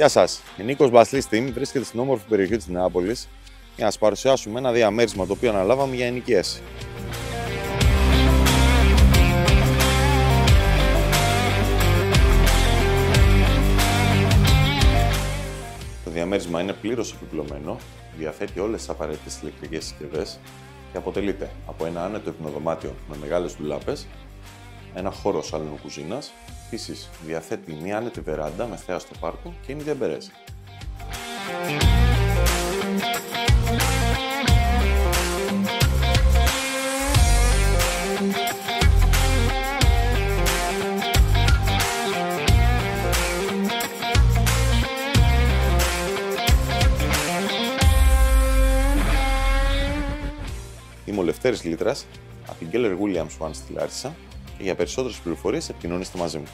Γεια σας, η Νίκος Μπασλής Team βρίσκεται στην όμορφη περιοχή της Νεάπολης για να σας παρουσιάσουμε ένα διαμέρισμα το οποίο αναλάβαμε για ενοικίαση. Το διαμέρισμα είναι πλήρως επιπλωμένο, διαθέτει όλες τις απαραίτητες ηλεκτρικές συσκευές και αποτελείται από ένα άνετο υπνοδωμάτιο με μεγάλες ντουλάπες, ένα χώρο σάλονου κουζίνας. Επίσης, διαθέτει μια άνετη βεράντα με θέα στο πάρκο και είναι διαμπερές. Είμαι ο Λευτέρης Λίτρας από την Keller Williams One στη Λάρισα και για περισσότερες πληροφορίες επικοινωνήστε μαζί μου.